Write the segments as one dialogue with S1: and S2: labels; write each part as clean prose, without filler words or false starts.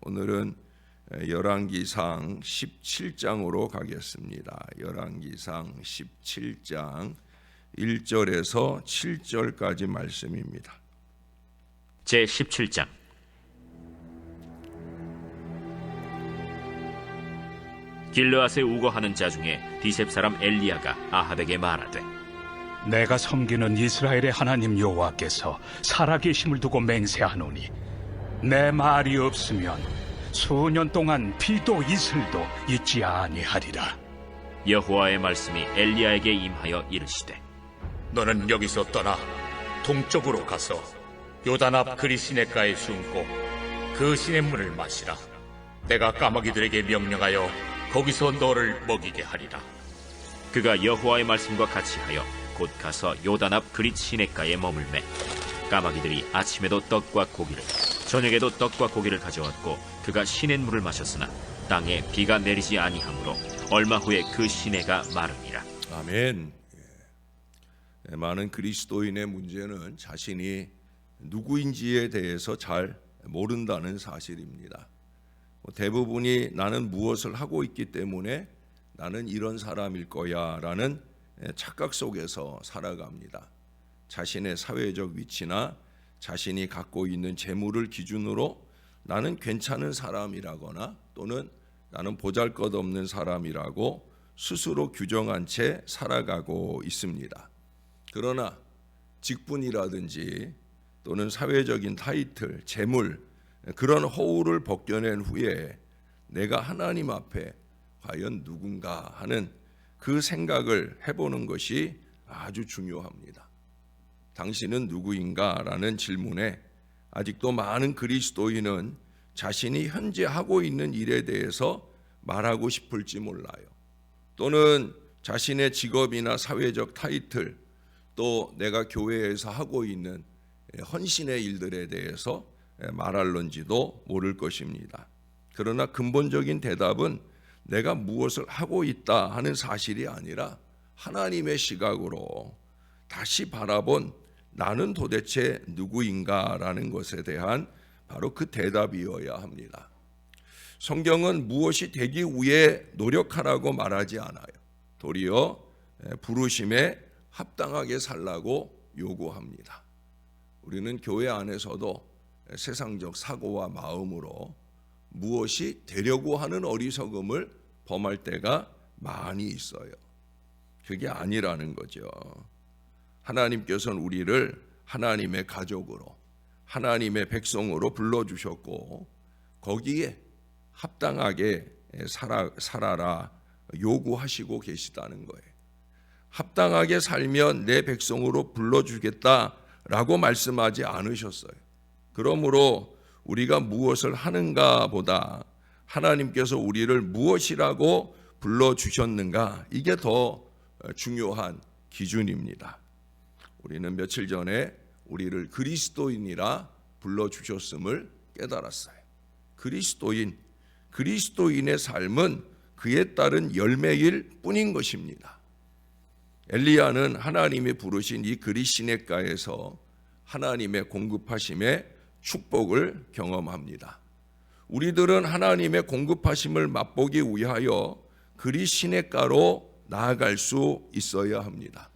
S1: 오늘은 열왕기상 17장으로 가겠습니다. 열왕기상 17장 1절에서 7절까지 말씀입니다.
S2: 제17장. 길르앗에 우거하는 자 중에 디셉 사람 엘리야가 아합에게 말하되,
S3: 내가 섬기는 이스라엘의 하나님 여호와께서 살아계심을 두고 맹세하노니 내 말이 없으면 수년 동안 비도 이슬도 있지 아니하리라.
S2: 여호와의 말씀이 엘리야에게 임하여 이르시되,
S4: 너는 여기서 떠나 동쪽으로 가서 요단 앞 그리 시냇가에 숨고 그 시냇물을 마시라. 내가 까마귀들에게 명령하여 거기서 너를 먹이게 하리라.
S2: 그가 여호와의 말씀과 같이 하여 곧 가서 요단 앞 그릿 시냇가에 머물매 까마귀들이 아침에도 떡과 고기를 저녁에도 떡과 고기를 가져왔고 그가 시냇물을 마셨으나 땅에 비가 내리지 아니하므로 얼마 후에 그 시내가 마르니라.
S1: 아멘. 많은 그리스도인의 문제는 자신이 누구인지에 대해서 잘 모른다는 사실입니다. 대부분이 나는 무엇을 하고 있기 때문에 나는 이런 사람일 거야 라는 착각 속에서 살아갑니다. 자신의 사회적 위치나 자신이 갖고 있는 재물을 기준으로 나는 괜찮은 사람이라거나 또는 나는 보잘것없는 사람이라고 스스로 규정한 채 살아가고 있습니다. 그러나 직분이라든지 또는 사회적인 타이틀, 재물, 그런 허울을 벗겨낸 후에 내가 하나님 앞에 과연 누군가 하는 그 생각을 해보는 것이 아주 중요합니다. 당신은 누구인가? 라는 질문에 아직도 많은 그리스도인은 자신이 현재 하고 있는 일에 대해서 말하고 싶을지 몰라요. 또는 자신의 직업이나 사회적 타이틀, 또 내가 교회에서 하고 있는 헌신의 일들에 대해서 말할런지도 모를 것입니다. 그러나 근본적인 대답은 내가 무엇을 하고 있다 하는 사실이 아니라 하나님의 시각으로 다시 바라본 나는 도대체 누구인가라는 것에 대한 바로 그 대답이어야 합니다. 성경은 무엇이 되기 위해 노력하라고 말하지 않아요. 도리어 부르심에 합당하게 살라고 요구합니다. 우리는 교회 안에서도 세상적 사고와 마음으로 무엇이 되려고 하는 어리석음을 범할 때가 많이 있어요. 그게 아니라는 거죠. 하나님께서는 우리를 하나님의 가족으로, 하나님의 백성으로 불러주셨고 거기에 합당하게 살아라 요구하시고 계시다는 거예요. 합당하게 살면 내 백성으로 불러주겠다라고 말씀하지 않으셨어요. 그러므로 우리가 무엇을 하는가 보다 하나님께서 우리를 무엇이라고 불러주셨는가, 이게 더 중요한 기준입니다. 우리는 며칠 전에 우리를 그리스도인이라 불러주셨음을 깨달았어요. 그리스도인의 삶은 그에 따른 열매일 뿐인 것입니다. 엘리야는 하나님이 부르신 이 그릿 시냇가에서 하나님의 공급하심의 축복을 경험합니다. 우리들은 하나님의 공급하심을 맛보기 위하여 그릿 시냇가로 나아갈 수 있어야 합니다.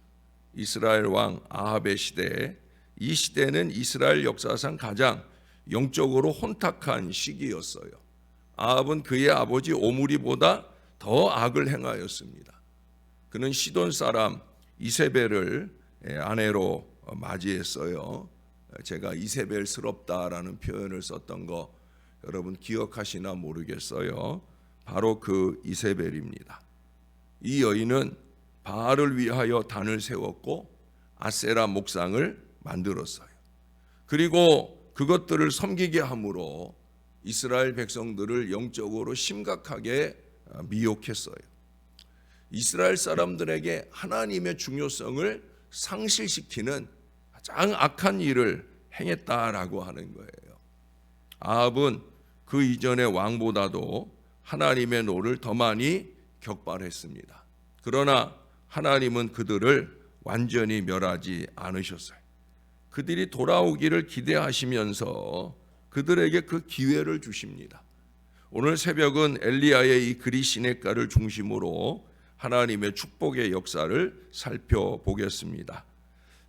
S1: 이스라엘 왕 아합의 시대에, 이 시대는 이스라엘 역사상 가장 영적으로 혼탁한 시기였어요. 아합은 그의 아버지 오므리보다 더 악을 행하였습니다. 그는 시돈 사람 이세벨을 아내로 맞이했어요. 제가 이세벨스럽다라는 표현을 썼던 거 여러분 기억하시나 모르겠어요. 바로 그 이세벨입니다. 이 여인은 바알을 위하여 단을 세웠고 아세라 목상을 만들었어요. 그리고 그것들을 섬기게 함으로 이스라엘 백성들을 영적으로 심각하게 미혹했어요. 이스라엘 사람들에게 하나님의 중요성을 상실시키는 가장 악한 일을 행했다라고 하는 거예요. 아합은 그 이전의 왕보다도 하나님의 노를 더 많이 격발했습니다. 그러나 하나님은 그들을 완전히 멸하지 않으셨어요. 그들이 돌아오기를 기대하시면서 그들에게 그 기회를 주십니다. 오늘 새벽은 엘리야의 이 그리 시냇가를 중심으로 하나님의 축복의 역사를 살펴보겠습니다.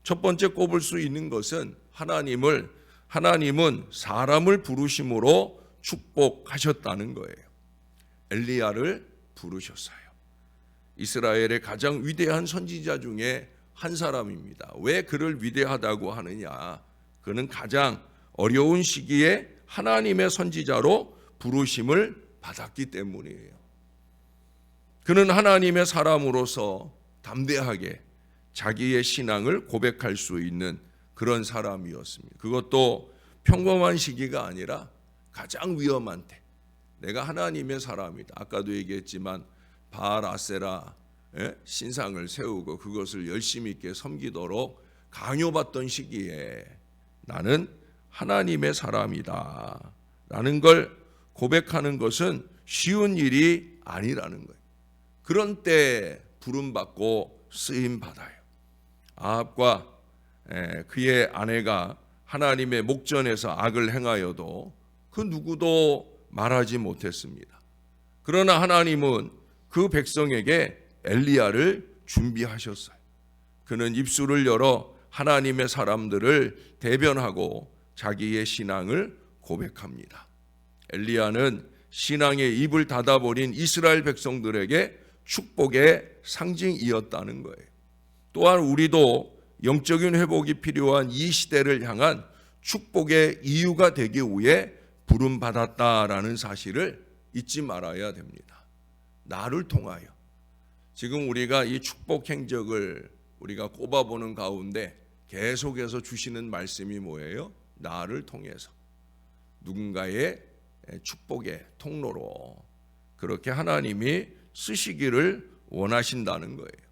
S1: 첫 번째 꼽을 수 있는 것은 하나님은 사람을 부르심으로 축복하셨다는 거예요. 엘리야를 부르셨어요. 이스라엘의 가장 위대한 선지자 중에 한 사람입니다. 왜 그를 위대하다고 하느냐? 그는 가장 어려운 시기에 하나님의 선지자로 부르심을 받았기 때문이에요. 그는 하나님의 사람으로서 담대하게 자기의 신앙을 고백할 수 있는 그런 사람이었습니다. 그것도 평범한 시기가 아니라 가장 위험한 때, 내가 하나님의 사람이다. 아까도 얘기했지만 바알 아세라 신상을 세우고 그것을 열심히 있게 섬기도록 강요받던 시기에 나는 하나님의 사람이다 라는 걸 고백하는 것은 쉬운 일이 아니라는 거예요. 그런 때 부름받고 쓰임받아요. 아합과 그의 아내가 하나님의 목전에서 악을 행하여도 그 누구도 말하지 못했습니다. 그러나 하나님은 그 백성에게 엘리야를 준비하셨어요. 그는 입술을 열어 하나님의 사람들을 대변하고 자기의 신앙을 고백합니다. 엘리야는 신앙의 입을 닫아버린 이스라엘 백성들에게 축복의 상징이었다는 거예요. 또한 우리도 영적인 회복이 필요한 이 시대를 향한 축복의 이유가 되기 위해 부름받았다라는 사실을 잊지 말아야 됩니다. 나를 통하여. 지금 우리가 이 축복 행적을 우리가 꼽아보는 가운데 계속해서 주시는 말씀이 뭐예요? 나를 통해서 누군가의 축복의 통로로 그렇게 하나님이 쓰시기를 원하신다는 거예요.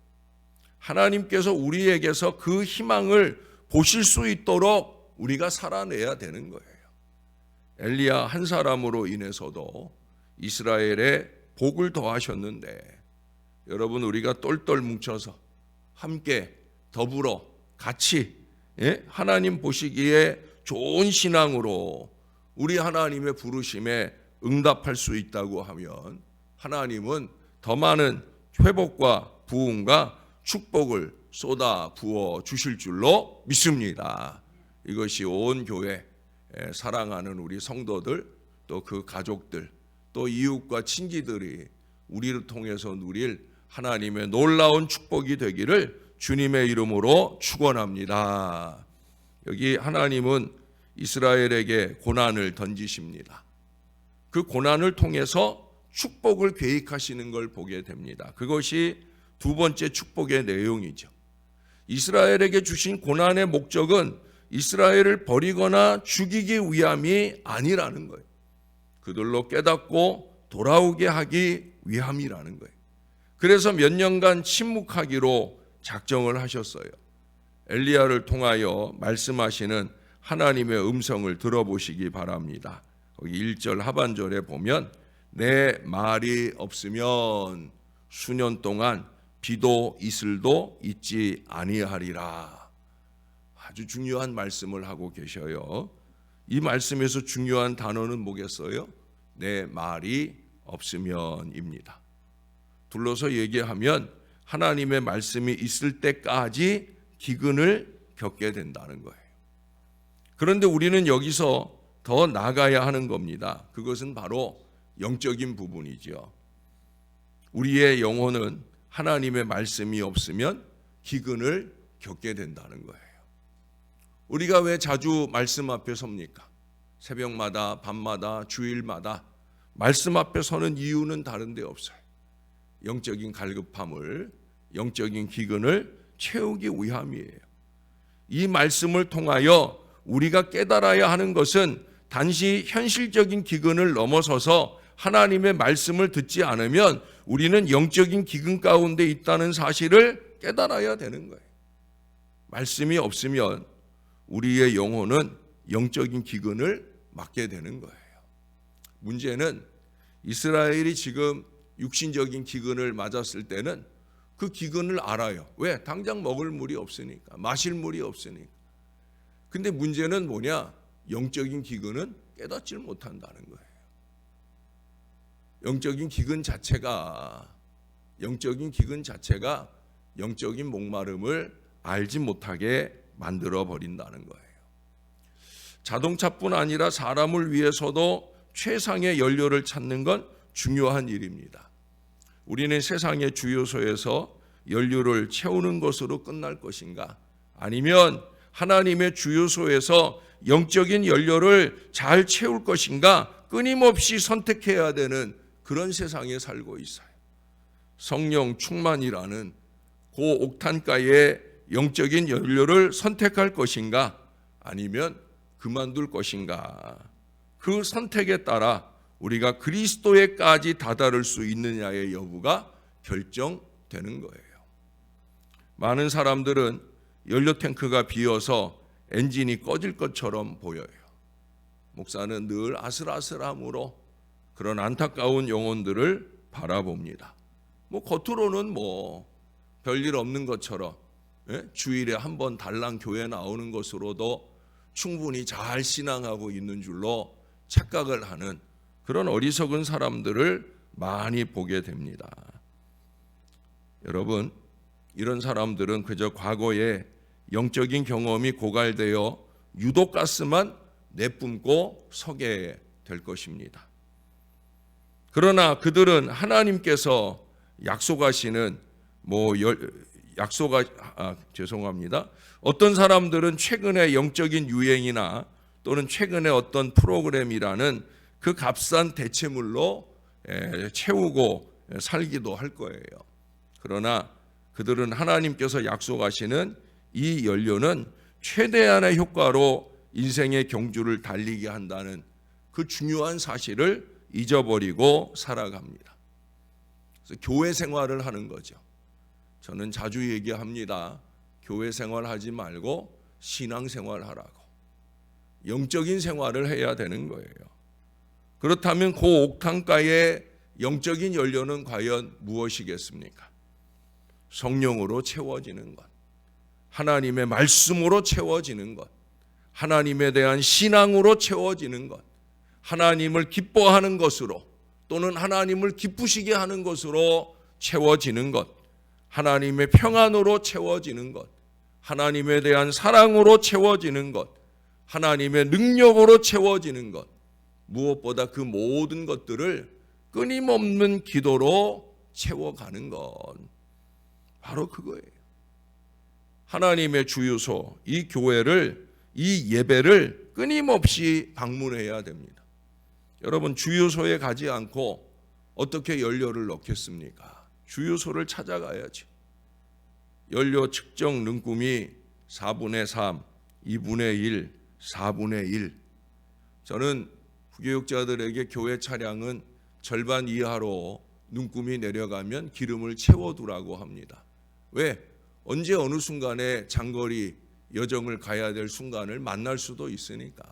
S1: 하나님께서 우리에게서 그 희망을 보실 수 있도록 우리가 살아내야 되는 거예요. 엘리야 한 사람으로 인해서도 이스라엘에 복을 더하셨는데, 여러분 우리가 똘똘 뭉쳐서 함께 더불어 같이 하나님 보시기에 좋은 신앙으로 우리 하나님의 부르심에 응답할 수 있다고 하면 하나님은 더 많은 회복과 부흥과 축복을 쏟아 부어 주실 줄로 믿습니다. 이것이 온 교회 사랑하는 우리 성도들, 또 그 가족들, 또 이웃과 친지들이 우리를 통해서 누릴 하나님의 놀라운 축복이 되기를 주님의 이름으로 축원합니다. 여기 하나님은 이스라엘에게 고난을 던지십니다. 그 고난을 통해서 축복을 계획하시는 걸 보게 됩니다. 그것이 두 번째 축복의 내용이죠. 이스라엘에게 주신 고난의 목적은 이스라엘을 버리거나 죽이기 위함이 아니라는 거예요. 그들로 깨닫고 돌아오게 하기 위함이라는 거예요. 그래서 몇 년간 침묵하기로 작정을 하셨어요. 엘리야를 통하여 말씀하시는 하나님의 음성을 들어보시기 바랍니다. 거기 1절 하반절에 보면 내 말이 없으면 수년 동안 비도 이슬도 있지 아니하리라. 아주 중요한 말씀을 하고 계셔요. 이 말씀에서 중요한 단어는 뭐겠어요? 내 말이 없으면입니다. 둘러서 얘기하면 하나님의 말씀이 있을 때까지 기근을 겪게 된다는 거예요. 그런데 우리는 여기서 더 나가야 하는 겁니다. 그것은 바로 영적인 부분이죠. 우리의 영혼은 하나님의 말씀이 없으면 기근을 겪게 된다는 거예요. 우리가 왜 자주 말씀 앞에 섭니까? 새벽마다, 밤마다, 주일마다 말씀 앞에 서는 이유는 다른 데 없어요. 영적인 갈급함을, 영적인 기근을 채우기 위함이에요. 이 말씀을 통하여 우리가 깨달아야 하는 것은 단지 현실적인 기근을 넘어서서 하나님의 말씀을 듣지 않으면 우리는 영적인 기근 가운데 있다는 사실을 깨달아야 되는 거예요. 말씀이 없으면 우리의 영혼은 영적인 기근을 맞게 되는 거예요. 문제는 이스라엘이 지금 육신적인 기근을 맞았을 때는 그 기근을 알아요. 왜? 당장 먹을 물이 없으니까, 마실 물이 없으니까. 근데 문제는 뭐냐? 영적인 기근은 깨닫질 못한다는 거예요. 영적인 기근 자체가 영적인 목마름을 알지 못하게 만들어 버린다는 거예요. 자동차뿐 아니라 사람을 위해서도 최상의 연료를 찾는 건 중요한 일입니다. 우리는 세상의 주유소에서 연료를 채우는 것으로 끝날 것인가? 아니면 하나님의 주유소에서 영적인 연료를 잘 채울 것인가? 끊임없이 선택해야 되는 그런 세상에 살고 있어요. 성령 충만이라는 고옥탄가의 영적인 연료를 선택할 것인가? 아니면 그만둘 것인가? 그 선택에 따라 우리가 그리스도에까지 다다를 수 있느냐의 여부가 결정되는 거예요. 많은 사람들은 연료 탱크가 비어서 엔진이 꺼질 것처럼 보여요. 목사는 늘 아슬아슬함으로 그런 안타까운 영혼들을 바라봅니다. 겉으로는 별일 없는 것처럼, 주일에 한 번 달랑 교회 나오는 것으로도 충분히 잘 신앙하고 있는 줄로 착각을 하는 그런 어리석은 사람들을 많이 보게 됩니다. 여러분, 이런 사람들은 그저 과거에 영적인 경험이 고갈되어 유독가스만 내뿜고 서게 될 것입니다. 그러나 그들은 하나님께서 약속하시는 어떤 사람들은 최근에 영적인 유행이나 또는 최근에 어떤 프로그램이라는 그 값싼 대체물로 채우고 살기도 할 거예요. 그러나 그들은 하나님께서 약속하시는 이 연료는 최대한의 효과로 인생의 경주를 달리게 한다는 그 중요한 사실을 잊어버리고 살아갑니다. 그래서 교회 생활을 하는 거죠. 저는 자주 얘기합니다. 교회 생활하지 말고 신앙 생활하라고. 영적인 생활을 해야 되는 거예요. 그렇다면 고옥탄가의 영적인 연료는 과연 무엇이겠습니까? 성령으로 채워지는 것, 하나님의 말씀으로 채워지는 것, 하나님에 대한 신앙으로 채워지는 것, 하나님을 기뻐하는 것으로 또는 하나님을 기쁘시게 하는 것으로 채워지는 것, 하나님의 평안으로 채워지는 것, 하나님에 대한 사랑으로 채워지는 것, 하나님의 능력으로 채워지는 것, 무엇보다 그 모든 것들을 끊임없는 기도로 채워가는 것, 바로 그거예요. 하나님의 주유소, 이 교회를, 이 예배를 끊임없이 방문해야 됩니다. 여러분, 주유소에 가지 않고 어떻게 연료를 넣겠습니까? 주유소를 찾아가야죠. 연료 측정 능굼이 4분의 3, 2분의 1, 4분의 1. 저는 부교육자들에게 교회 차량은 절반 이하로 눈금이 내려가면 기름을 채워두라고 합니다. 왜? 언제 어느 순간에 장거리 여정을 가야 될 순간을 만날 수도 있으니까.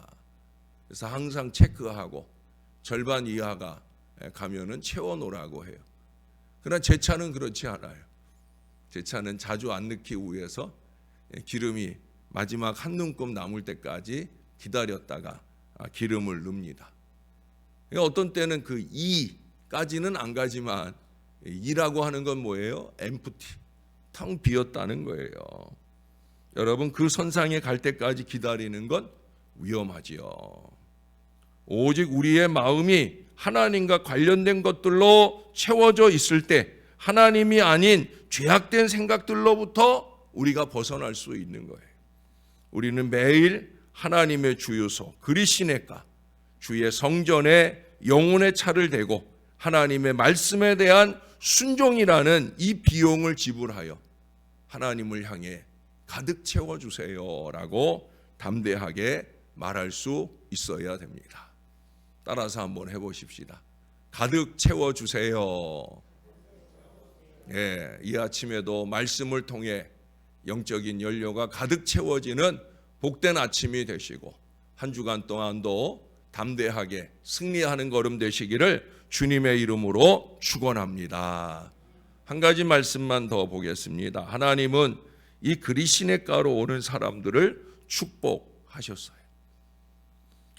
S1: 그래서 항상 체크하고 절반 이하가 가면은 채워놓으라고 해요. 그러나 제 차는 그렇지 않아요. 제 차는 자주 안 넣기 위해서 기름이 마지막 한 눈금 남을 때까지 기다렸다가 기름을 넣습니다. 어떤 때는 그 2까지는 안 가지만 2라고 하는 건 뭐예요? empty, 텅 비었다는 거예요. 여러분, 그 선상에 갈 때까지 기다리는 건 위험하지요. 오직 우리의 마음이 하나님과 관련된 것들로 채워져 있을 때 하나님이 아닌 죄악된 생각들로부터 우리가 벗어날 수 있는 거예요. 우리는 매일 하나님의 주유소 그리시네가 주의 성전에 영혼의 차를 대고 하나님의 말씀에 대한 순종이라는 이 비용을 지불하여 하나님을 향해 가득 채워주세요라고 담대하게 말할 수 있어야 됩니다. 따라서 한번 해보십시다. 가득 채워주세요. 이 아침에도 말씀을 통해 영적인 연료가 가득 채워지는 복된 아침이 되시고 한 주간 동안도 담대하게 승리하는 걸음 되시기를 주님의 이름으로 축원합니다. 한 가지 말씀만 더 보겠습니다. 하나님은 이 그리시네가로 오는 사람들을 축복하셨어요.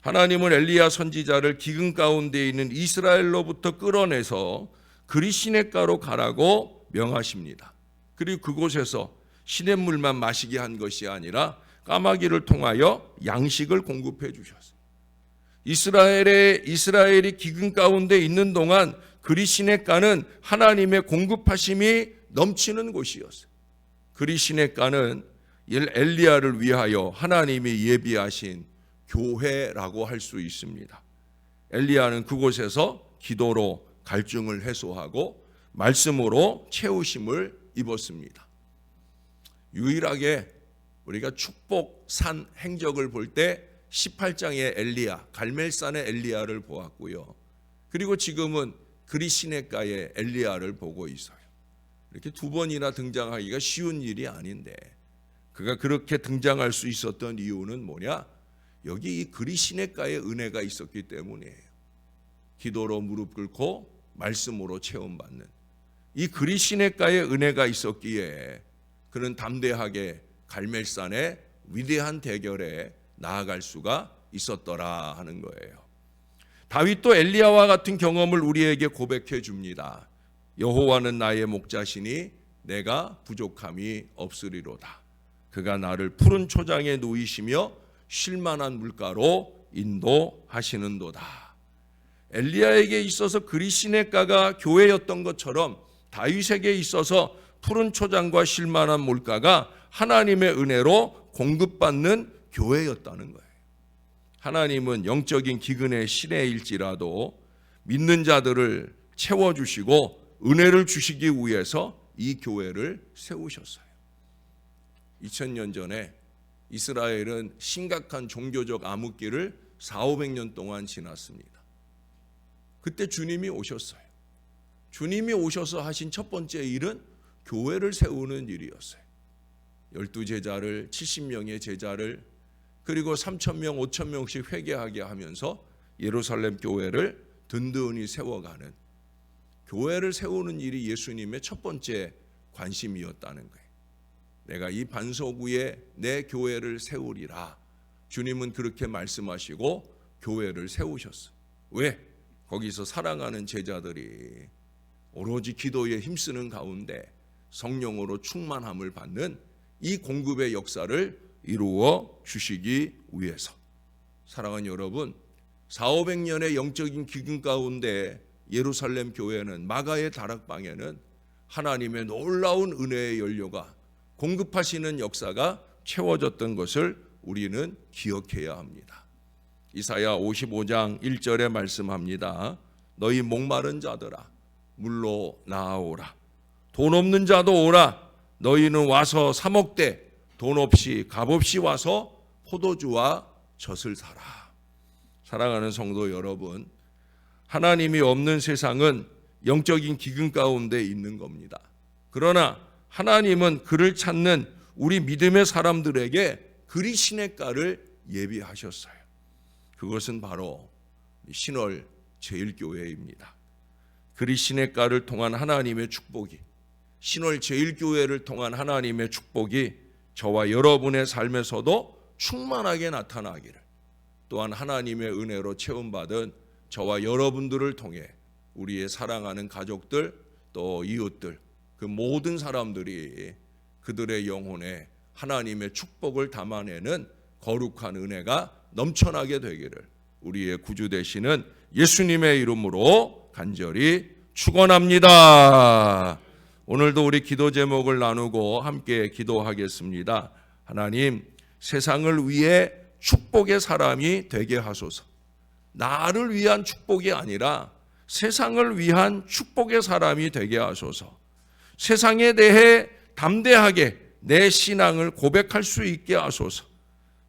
S1: 하나님은 엘리야 선지자를 기근 가운데 있는 이스라엘로부터 끌어내서 그리 시냇가로 가라고 명하십니다. 그리고 그곳에서 시냇물만 마시게 한 것이 아니라 까마귀를 통하여 양식을 공급해 주셨어요. 이스라엘이 기근 가운데 있는 동안 그리 시냇가는 하나님의 공급하심이 넘치는 곳이었어요. 그리 시냇가는 엘리야를 위하여 하나님이 예비하신 교회라고 할 수 있습니다. 엘리야는 그곳에서 기도로 갈증을 해소하고 말씀으로 채우심을 입었습니다. 유일하게 우리가 축복산 행적을 볼 때 18장의 엘리야, 갈멜산의 엘리야를 보았고요. 그리고 지금은 그리 시냇가의 엘리야를 보고 있어요. 이렇게 두 번이나 등장하기가 쉬운 일이 아닌데 그가 그렇게 등장할 수 있었던 이유는 뭐냐? 여기 이 그리 시냇가에 은혜가 있었기 때문이에요. 기도로 무릎 꿇고 말씀으로 체험받는 이 그리 시냇가에 은혜가 있었기에 그는 담대하게 갈멜산의 위대한 대결에 나아갈 수가 있었더라 하는 거예요. 다윗도 엘리야와 같은 경험을 우리에게 고백해 줍니다. 여호와는 나의 목자시니 내가 부족함이 없으리로다. 그가 나를 푸른 초장에 누이시며 쉴만한 물가로 인도하시는도다. 엘리야에게 있어서 그리 시냇가가 교회였던 것처럼 다윗에게 있어서 푸른 초장과 쉴만한 물가가 하나님의 은혜로 공급받는 교회였다는 거예요. 하나님은 영적인 기근의 시내일지라도 믿는 자들을 채워주시고 은혜를 주시기 위해서 이 교회를 세우셨어요. 2000년 전에 이스라엘은 심각한 종교적 암흑기를 400~500년 동안 지났습니다. 그때 주님이 오셨어요. 주님이 오셔서 하신 첫 번째 일은 교회를 세우는 일이었어요. 12제자를 70명의 제자를 그리고 3,000명, 5,000명씩 회개하게 하면서 예루살렘 교회를 든든히 세워가는 교회를 세우는 일이 예수님의 첫 번째 관심이었다는 거예요. 내가 이 반석 위에 내 교회를 세우리라. 주님은 그렇게 말씀하시고 교회를 세우셨어요. 왜? 거기서 사랑하는 제자들이 오로지 기도에 힘쓰는 가운데 성령으로 충만함을 받는 이 공급의 역사를 이루어 주시기 위해서. 사랑하는 여러분, 400~500년의 영적인 기근 가운데 예루살렘 교회는 마가의 다락방에는 하나님의 놀라운 은혜의 연료가 공급하시는 역사가 채워졌던 것을 우리는 기억해야 합니다. 이사야 55장 1절에 말씀합니다. 너희 목마른 자들아 물로 나아오라. 돈 없는 자도 오라. 너희는 와서 사 먹되 돈 없이 값없이 와서 포도주와 젖을 사라. 사랑하는 성도 여러분, 하나님이 없는 세상은 영적인 기근 가운데 있는 겁니다. 그러나 하나님은 그를 찾는 우리 믿음의 사람들에게 그리 시냇가를 예비하셨어요. 그것은 바로 신월 제일교회입니다. 그리 시냇가를 통한 하나님의 축복이, 신월 제일교회를 통한 하나님의 축복이 저와 여러분의 삶에서도 충만하게 나타나기를, 또한 하나님의 은혜로 체험받은 저와 여러분들을 통해 우리의 사랑하는 가족들 또 이웃들 그 모든 사람들이 그들의 영혼에 하나님의 축복을 담아내는 거룩한 은혜가 넘쳐나게 되기를 우리의 구주 되시는 예수님의 이름으로 간절히 축원합니다. 오늘도 우리 기도 제목을 나누고 함께 기도하겠습니다. 하나님, 세상을 위해 축복의 사람이 되게 하소서. 나를 위한 축복이 아니라 세상을 위한 축복의 사람이 되게 하소서. 세상에 대해 담대하게 내 신앙을 고백할 수 있게 하소서.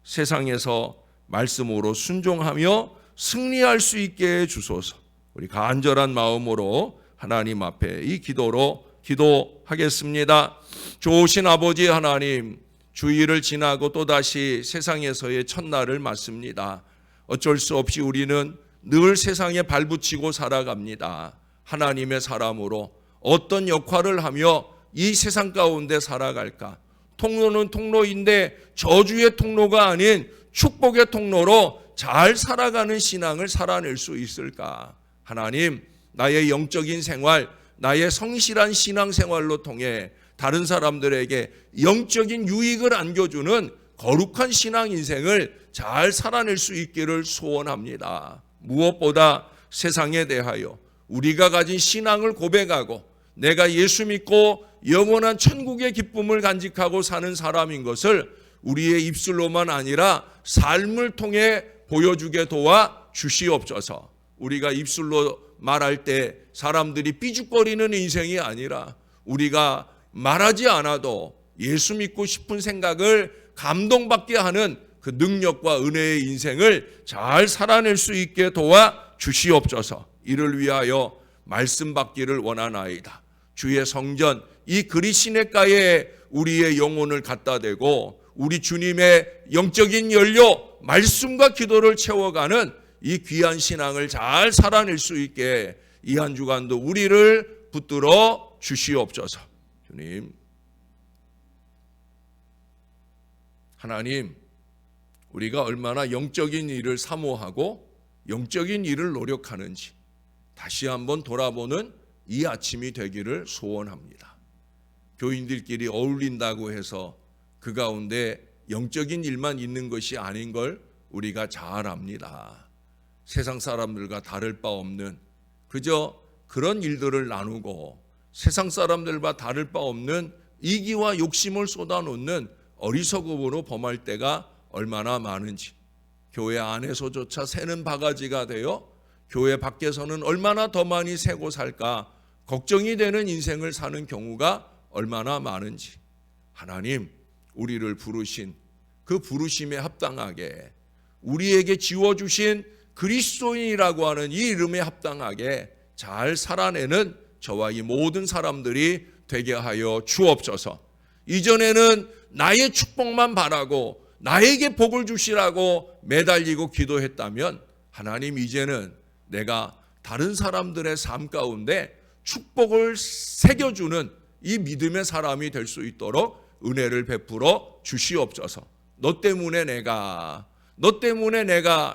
S1: 세상에서 말씀으로 순종하며 승리할 수 있게 해주소서. 우리 간절한 마음으로 하나님 앞에 이 기도로 기도하겠습니다. 좋으신 아버지 하나님, 주일을 지나고 또다시 세상에서의 첫날을 맞습니다. 어쩔 수 없이 우리는 늘 세상에 발붙이고 살아갑니다. 하나님의 사람으로 어떤 역할을 하며 이 세상 가운데 살아갈까? 통로는 통로인데 저주의 통로가 아닌 축복의 통로로 잘 살아가는 신앙을 살아낼 수 있을까? 하나님, 나의 영적인 생활, 나의 성실한 신앙생활로 통해 다른 사람들에게 영적인 유익을 안겨주는 거룩한 신앙 인생을 잘 살아낼 수 있기를 소원합니다. 무엇보다 세상에 대하여 우리가 가진 신앙을 고백하고 내가 예수 믿고 영원한 천국의 기쁨을 간직하고 사는 사람인 것을 우리의 입술로만 아니라 삶을 통해 보여주게 도와 주시옵소서. 우리가 입술로 말할 때 사람들이 삐죽거리는 인생이 아니라 우리가 말하지 않아도 예수 믿고 싶은 생각을 감동받게 하는 그 능력과 은혜의 인생을 잘 살아낼 수 있게 도와 주시옵소서. 이를 위하여 말씀 받기를 원하나이다. 주의 성전 이 그리시네가에 우리의 영혼을 갖다 대고 우리 주님의 영적인 연료 말씀과 기도를 채워가는 이 귀한 신앙을 잘 살아낼 수 있게 이 한 주간도 우리를 붙들어 주시옵소서. 주님, 하나님, 우리가 얼마나 영적인 일을 사모하고 영적인 일을 노력하는지 다시 한번 돌아보는 이 아침이 되기를 소원합니다. 교인들끼리 어울린다고 해서 그 가운데 영적인 일만 있는 것이 아닌 걸 우리가 잘 압니다. 세상 사람들과 다를 바 없는 그저 그런 일들을 나누고 세상 사람들과 다를 바 없는 이기와 욕심을 쏟아놓는 어리석음으로 범할 때가 얼마나 많은지, 교회 안에서조차 새는 바가지가 되어 교회 밖에서는 얼마나 더 많이 새고 살까 걱정이 되는 인생을 사는 경우가 얼마나 많은지, 하나님, 우리를 부르신 그 부르심에 합당하게 우리에게 지워주신 그리스도인이라고 하는 이 이름에 합당하게 잘 살아내는 저와 이 모든 사람들이 되게 하여 주옵소서. 이전에는 나의 축복만 바라고 나에게 복을 주시라고 매달리고 기도했다면 하나님, 이제는 내가 다른 사람들의 삶 가운데 축복을 새겨주는 이 믿음의 사람이 될 수 있도록 은혜를 베풀어 주시옵소서. 너 때문에 내가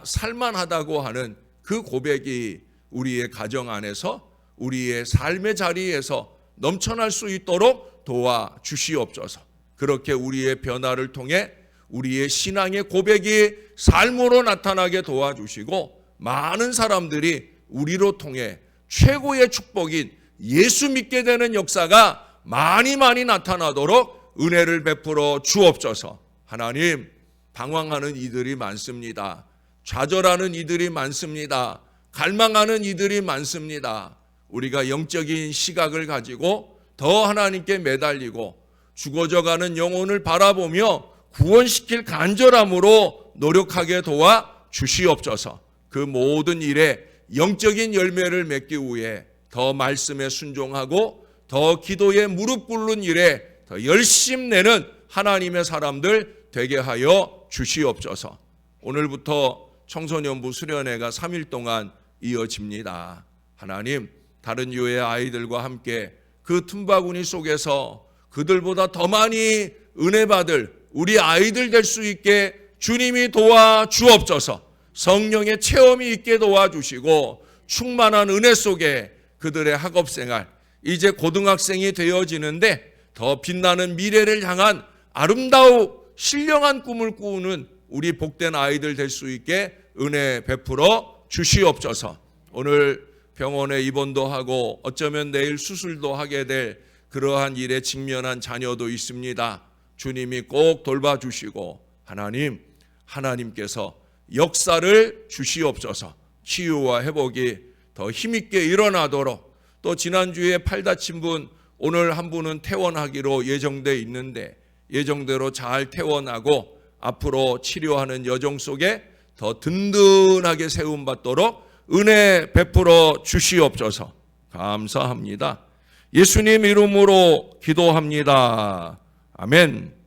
S1: 살만하다고 하는 그 고백이 우리의 가정 안에서 우리의 삶의 자리에서 넘쳐날 수 있도록 도와 주시옵소서. 그렇게 우리의 변화를 통해 우리의 신앙의 고백이 삶으로 나타나게 도와주시고 많은 사람들이 우리로 통해 최고의 축복인 예수 믿게 되는 역사가 많이 나타나도록 은혜를 베풀어 주옵소서. 하나님, 방황하는 이들이 많습니다. 좌절하는 이들이 많습니다. 갈망하는 이들이 많습니다. 우리가 영적인 시각을 가지고 더 하나님께 매달리고 죽어져가는 영혼을 바라보며 구원시킬 간절함으로 노력하게 도와 주시옵소서. 그 모든 일에 영적인 열매를 맺기 위해 더 말씀에 순종하고 더 기도에 무릎 꿇는 일에 더 열심 내는 하나님의 사람들 되게 하여 주시옵소서. 오늘부터 청소년부 수련회가 3일 동안 이어집니다. 하나님, 다른 교회 아이들과 함께 그 틈바구니 속에서 그들보다 더 많이 은혜 받을 우리 아이들 될 수 있게 주님이 도와주옵소서. 성령의 체험이 있게 도와주시고 충만한 은혜 속에 그들의 학업생활, 이제 고등학생이 되어지는데 더 빛나는 미래를 향한 아름다운 신령한 꿈을 꾸는 우리 복된 아이들 될 수 있게 은혜 베풀어 주시옵소서. 오늘 병원에 입원도 하고 어쩌면 내일 수술도 하게 될 그러한 일에 직면한 자녀도 있습니다. 주님이 꼭 돌봐주시고 하나님께서 역사를 주시옵소서. 치유와 회복이 더 힘있게 일어나도록, 또 지난주에 팔 다친 분 오늘 한 분은 퇴원하기로 예정돼 있는데 예정대로 잘 퇴원하고 앞으로 치료하는 여정 속에 더 든든하게 세움받도록 은혜 베풀어 주시옵소서. 감사합니다. 예수님 이름으로 기도합니다. 아멘.